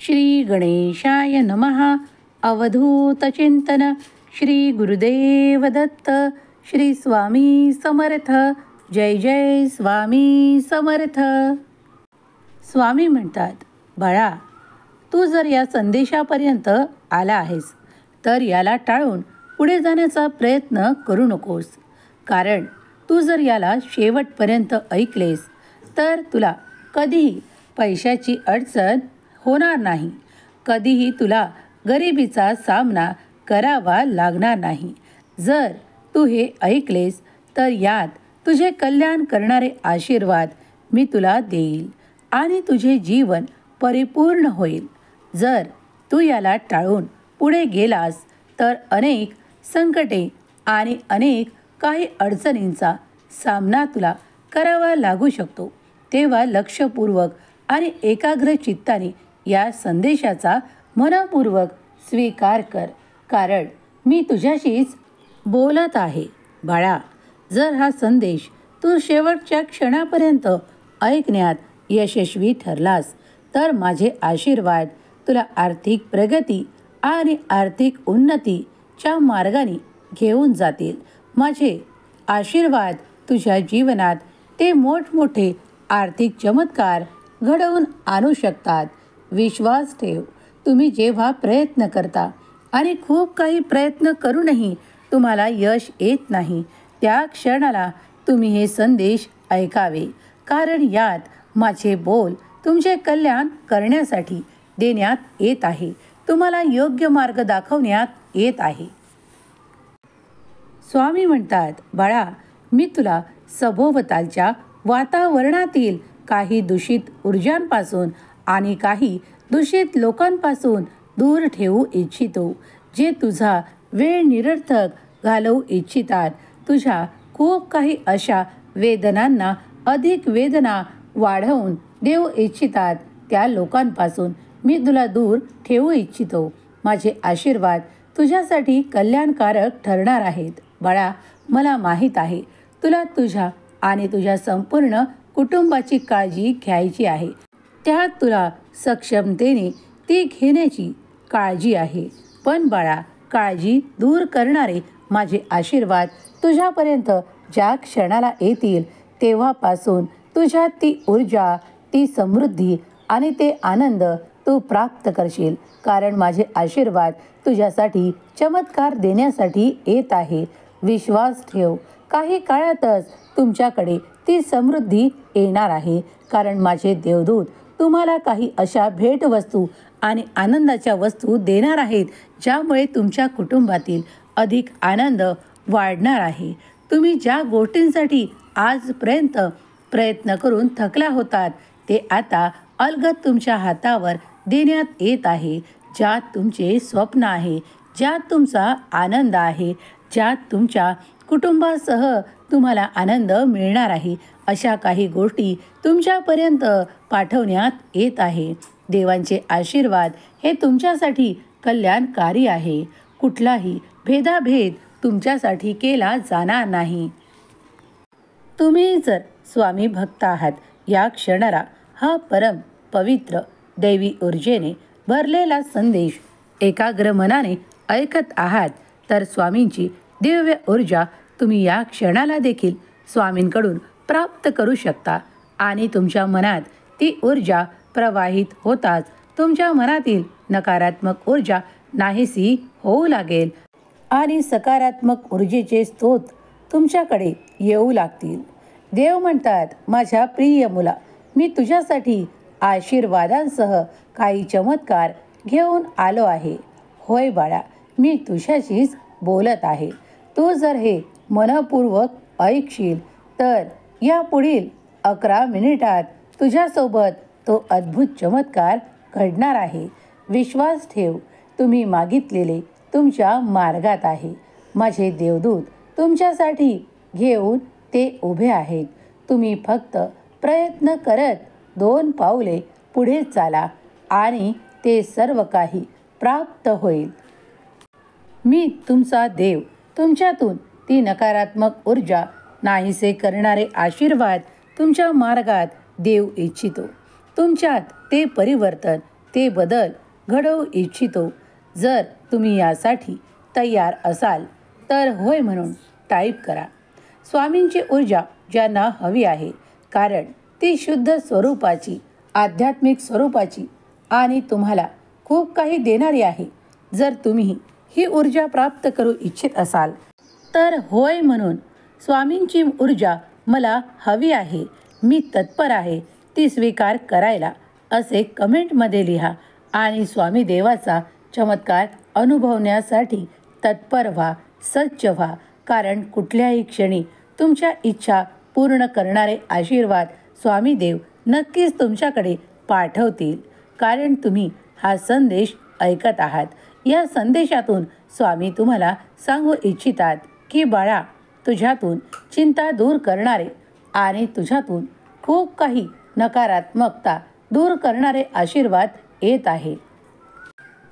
श्री गणेशाय नमः. अवधूत चिंतन. श्री गुरुदेव दत्त. श्री स्वामी समर्थ. जय जय स्वामी समर्थ. स्वामी म्हणतात, बाळा, तू जर या संदेशापर्यंत आला आहेस तर याला टाळून पुढे जाण्याचा प्रयत्न करू नकोस. कारण तू जर याला शेवटपर्यंत ऐकलेस तर तुला कधीही पैशाची अडचण होणार नाही. कधीही तुला गरिबीचा सामना करावा लागणार नाही. जर तू हे ऐकलेस तर यात तुझे कल्याण करणारे आशीर्वाद मी तुला देईल आणि तुझे जीवन परिपूर्ण होईल. जर तू याला टाळून पुढे गेलास तर अनेक संकटे आणि अनेक काही अडचणींचा सामना तुला करावा लागू शकतो. तेव्हा लक्षपूर्वक आणि एकाग्र चित्ताने या संदेशाचा मनपूर्वक स्वीकार कर. कारण मी तुझ्याशीच बोलत आहे. बाळा, जर हा संदेश तू शेवटच्या क्षणापर्यंत ऐकण्यात यशस्वी ठरलास तर माझे आशीर्वाद तुला आर्थिक प्रगती आणि आर्थिक उन्नतीच्या मार्गाने घेऊन जातील. माझे आशीर्वाद तुझ्या जीवनात ते मोठमोठे आर्थिक चमत्कार घडवून आणू शकतात. विश्वास ठेव. तुम्ही जेव्हा प्रयत्न करता आणि खूप काही प्रयत्न करूनही तुम्हाला यश येत नाही, त्या क्षणाला तुम्ही हे संदेश ऐकावे. कारण यात माझे बोल तुमचे कल्याण करण्यासाठी देण्यात येत आहे. तुम्हाला योग्य मार्ग दाखवण्यात येत आहे. स्वामी म्हणतात, बाळा, मी तुला सभोवतालच्या वातावरणातील काही दूषित ऊर्जांपासून आणि काही दूषित लोकांपासून दूर ठेवू इच्छितो, जे तुझा वेळ निरर्थक घालवू इच्छितात. तुझ्या खूप काही अशा वेदनांना अधिक वेदना वाढवून देऊ इच्छितात. त्या लोकांपासून मी तुला दूर ठेवू इच्छितो. माझे आशीर्वाद तुझ्यासाठी कल्याणकारक ठरणार आहेत. बाळा, मला माहीत आहे तुला तुझ्या आणि तुझ्या संपूर्ण कुटुंबाची काळजी घ्यायची आहे. त्यात तुला सक्षमतेने ती घेण्याची काळजी आहे. पण बाळा, काळजी दूर करणारे माझे आशीर्वाद तुझ्यापर्यंत ज्या क्षणाला येतील तेव्हापासून तुझ्यात ती ऊर्जा, ती समृद्धी आणि ते आनंद तू प्राप्त करशील. कारण माझे आशीर्वाद तुझ्यासाठी चमत्कार देण्यासाठी येत आहे. विश्वास ठेव. काही काळातच तुमच्याकडे ती समृद्धी येणार आहे. कारण माझे देवदूत तुम्हाला काही अशा भेटवस्तू आणि आनंदाच्या वस्तू देणार आहेत ज्यामुळे तुमच्या कुटुंबातील अधिक आनंद वाढणार आहे. तुम्ही ज्या गोष्टींसाठी आजपर्यंत प्रयत्न करून थकला होतात ते आता अलगद तुमच्या हातावर देण्यात येत आहे. ज्यात तुमचे स्वप्न आहे, ज्यात तुमचा आनंद आहे, ज्यात तुमच्या कुटुंबासह तुम्हाला आनंद मिळणार आहे, अशा काही गोष्टी तुमच्यापर्यंत पाठवण्यात येत आहे. देवांचे आशीर्वाद हे तुमच्यासाठी कल्याणकारी आहे. कुठलाही भेदाभेद तुमच्यासाठी केला जाणार नाही. तुम्ही जर स्वामी भक्त आहात, या क्षणाला हा परम पवित्र दैवी ऊर्जेने भरलेला संदेश एकाग्र मनाने ऐकत आहात तर स्वामींची दिव्य ऊर्जा तुम्ही या क्षणाला देखील स्वामींकडून प्राप्त करू शकता. आणि तुमच्या मनात ती ऊर्जा प्रवाहित होताच तुमच्या मनातील नकारात्मक ऊर्जा नाहीशी होऊ लागेल आणि सकारात्मक ऊर्जेचे स्रोत तुमच्याकडे येऊ लागतील. देव म्हणतात, माझ्या प्रिय मुला, मी तुझ्यासाठी आशीर्वादांसह काही चमत्कार घेऊन आलो आहे. होय बाळा, मी तुझ्याशीच बोलत आहे. तू जर हे मनपूर्वक ऐकशील तर या पुढील 11 मिनिटात तुझ्यासोबत तो अद्भुत चमत्कार घडणार आहे. विश्वास ठेव. तुम्ही मागितलेले तुमच्या मार्गात आहे. माझे देवदूत तुमच्यासाठी घेऊन ते उभे आहेत. तुम्ही फक्त प्रयत्न करत 2 पावले पुढे चाला आणि ते सर्व काही प्राप्त होईल. मी तुमचा देव तुमच्यातून ती नकारात्मक ऊर्जा नाहीसे करणारे आशीर्वाद तुमच्या मार्गात देऊ इच्छितो. तुमच्यात ते परिवर्तन ते बदल घडवू इच्छितो. जर तुम्ही यासाठी तयार असाल तर होय म्हणून टाईप करा. स्वामींची ऊर्जा ज्यांना हवी आहे, कारण ती शुद्ध स्वरूपाची, आध्यात्मिक स्वरूपाची आणि तुम्हाला खूप काही देणारी आहे. जर तुम्ही ही ऊर्जा प्राप्त करू इच्छित असाल तर होय म्हणून स्वामींची ऊर्जा मला हवी आहे, मी तत्पर आहे ती स्वीकार करायला असे कमेंटमध्ये लिहा आणि स्वामी देवाचा चमत्कार अनुभवण्यासाठी तत्पर व्हा, सज्ज व्हा. कारण कुठल्याही क्षणी तुमच्या इच्छा पूर्ण करणारे आशीर्वाद स्वामी देव नक्कीच तुमच्याकडे पाठवतील. कारण तुम्ही हा संदेश ऐकत आहात. या संदेशातून स्वामी तुम्हाला सांगू इच्छितात की बाळा, तुझ्यातून चिंता दूर करणारे आणि तुझ्यातून खूप काही नकारात्मकता दूर करणारे आशीर्वाद येत आहे.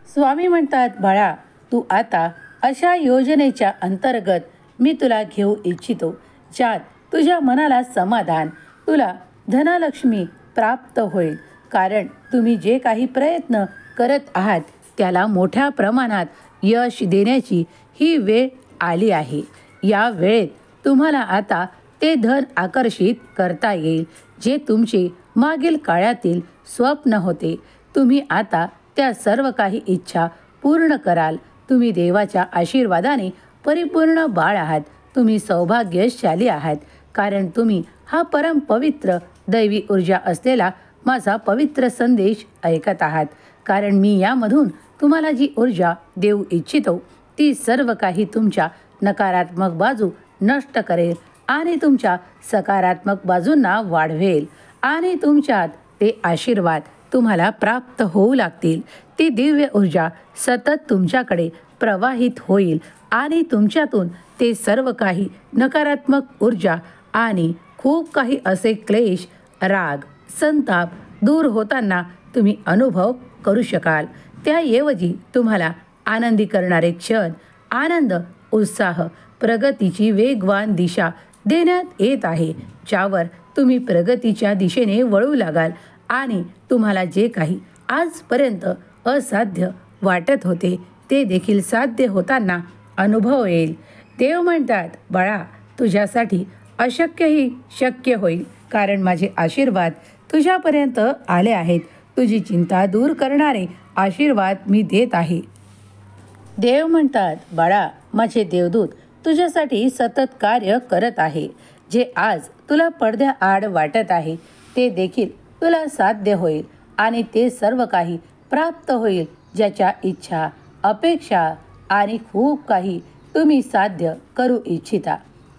स्वामी म्हणतात, बाळा, तू आता अशा योजनेच्या अंतर्गत मी तुला घेऊ इच्छितो ज्यात तुझ्या मनाला समाधान, तुला धनलक्ष्मी प्राप्त होईल. कारण तुम्ही जे काही प्रयत्न करत आहात त्याला मोठ्या प्रमाणात यश देण्याची ही वेळ आली आहे. या वेळेत तुम्हाला आता ते धन आकर्षित करता येईल जे तुमचे मागील काळातील स्वप्न होते. तुम्ही आता त्या सर्व काही इच्छा पूर्ण कराल. तुम्ही देवाच्या आशीर्वादाने परिपूर्ण बाळ आहात. तुम्ही सौभाग्यशाली आहात, कारण तुम्ही हा परम पवित्र दैवी ऊर्जा असलेला माझा पवित्र संदेश ऐकत आहात. कारण मी यामधून तुम्हाला जी ऊर्जा देऊ इच्छितो ती सर्व काही तुमच्या नकारात्मक बाजू नष्ट करेल आणि तुमच्या सकारात्मक बाजूंना वाढवेल आणि तुमच्यात ते आशीर्वाद तुम्हाला प्राप्त होऊ लागतील. ती दिव्य ऊर्जा सतत तुमच्याकडे प्रवाहित होईल आणि तुमच्यातून ते सर्व काही नकारात्मक ऊर्जा आणि खूप काही असे क्लेश, राग, संताप दूर होताना तुम्ही अनुभव करू शकाल. त्याऐवजी तुम्हाला आनंदी करणारे क्षण, आनंद, उत्साह, प्रगतीची वेगवान दिशा देण्यात येत आहे, ज्यावर तुम्ही प्रगतीच्या दिशेने वळू लागाल आणि तुम्हाला जे काही आजपर्यंत असाध्य वाटत होते ते देखील साध्य होताना अनुभव येईल. देव म्हणतात, बाळा, तुझ्यासाठी अशक्यही शक्य होईल, कारण माझे आशीर्वाद तुझ्यापर्यंत आले आहेत. तुझी चिंता दूर करणारे आशीर्वाद मी देत आहे. देव म्हणतात, बाळा, माझे देवदूत तुझ्यासाठी सतत कार्य करत आहे. जे आज तुला पडद्याआड वाटत आहे ते देखील तुला साध्य होईल आणि ते सर्व काही प्राप्त होईल ज्याच्या इच्छा, अपेक्षा आणि खूप काही तुम्ही साध्य करू इच्छिता.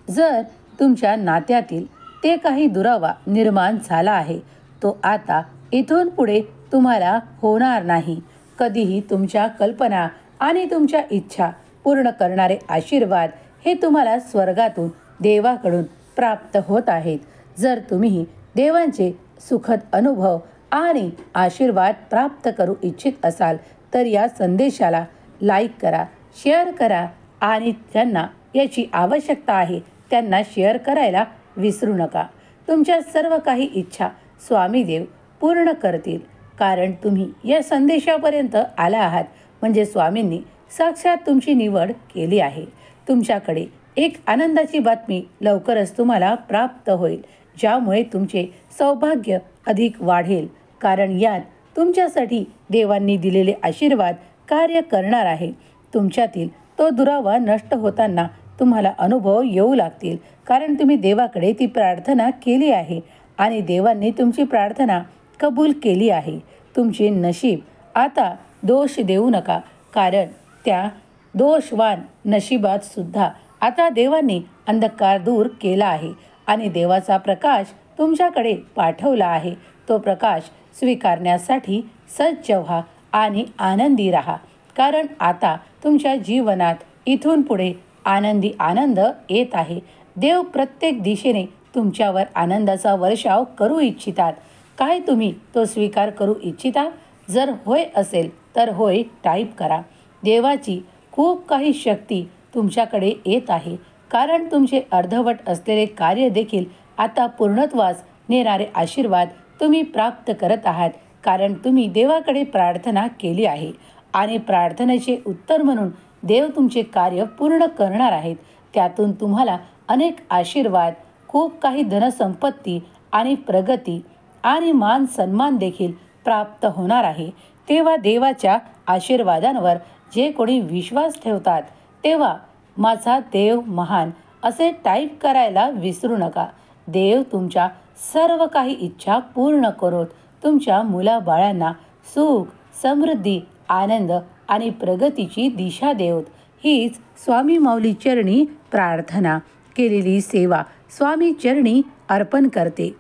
जर तुमच्या नात्यातील ते काही दुरावा निर्माण झाला आहे तो आता इथून पुढे तुम्हाला होणार नाही. कधीही तुमच्या कल्पना आणि तुमच्या इच्छा पूर्ण करणारे आशीर्वाद हे तुम्हाला स्वर्गातून, देवाकडून प्राप्त होत आहेत. जर तुम्ही देवांचे सुखद अनुभव आणि आशीर्वाद प्राप्त करू इच्छित असाल तर या संदेशाला लाईक करा, शेअर करा आणि ज्यांना याची आवश्यकता आहे त्यांना शेअर करायला विसरू नका. तुमच्या सर्व काही इच्छा स्वामी देव पूर्ण करतील. कारण तुम्ही या संदेशापर्यंत आला आहात म्हणजे स्वामींनी साक्षात तुमची निवड केली आहे. तुमच्याकडे एक आनंदाची बातमी लवकरच तुम्हाला प्राप्त होईल, ज्यामुळे तुमचे सौभाग्य अधिक वाढेल. कारण यात तुमच्यासाठी देवांनी दिलेले आशीर्वाद कार्य करणार आहे. तुमच्यातील तो दुरावा नष्ट होताना तुम्हाला अनुभव येऊ लागतील, कारण तुम्ही देवाकडे ती प्रार्थना केली आहे आणि देवांनी तुमची प्रार्थना कबूल केली आहे. तुमचे नशीब आता दोष देऊ नका, कारण त्या दोषवान नशिबात सुद्धा आता देवांनी अंधकार दूर केला आहे आणि देवाचा प्रकाश तुमच्याकडे पाठवला आहे. तो प्रकाश स्वीकारण्यासाठी सज्ज व्हा आणि आनंदी राहा. कारण आता तुमच्या जीवनात इथून पुढे आनंदी आनंद येत आहे. देव प्रत्येक दिशेने तुमच्यावर आनंदाचा वर्षाव करू इच्छितात. काय तुम्ही तो स्वीकार करू इच्छिता? जर होय असेल तर होय टाईप करा. देवाची खूप काही शक्ती तुमच्याकडे येत आहे, कारण तुमचे अर्धवट असलेले कार्य देखील आता पूर्णत्वास नेणारे आशीर्वाद तुम्ही प्राप्त करत आहात. कारण तुम्ही देवाकडे प्रार्थना केली आहे आणि प्रार्थनेचे उत्तर म्हणून देव तुमचे कार्य पूर्ण करणार आहेत. त्यातून तुम्हाला अनेक आशीर्वाद, खूप काही धनसंपत्ती आणि प्रगती आणि मान सन्मान देखील प्राप्त होणार आहे. तेव्हा देवाच्या आशीर्वादांवर जे कोणी विश्वास ठेवतात तेव्हा माझा देव महान असे टाईप करायला विसरू नका. देव तुमच्या सर्व काही इच्छा पूर्ण करोत. तुमच्या मुलाबाळांना सुख, समृद्धी, आनंद आणि प्रगतीची दिशा देवत. हीच स्वामी माऊली चरणी प्रार्थना केलेली सेवा स्वामी चरणी अर्पण करते.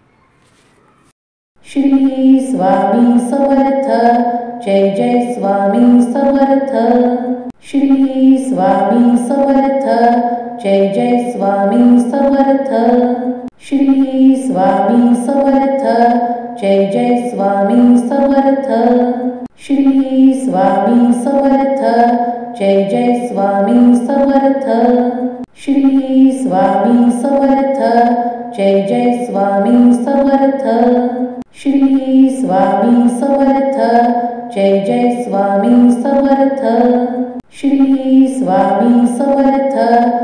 श्री स्वामी समर्थ. जय जय स्वामी समर्थ. श्री स्वामी समर्थ. जय जय स्वामी समर्थ. श्री स्वामी समर्थ. जय जय स्वामी समर्थ. श्री स्वामी समर्थ. जय जय स्वामी समर्थ. श्री स्वामी समर्थ. जय जय स्वामी समर्थ. श्री स्वामी समर्थ. जय जय स्वामी समर्थ. श्री स्वामी समर्थ.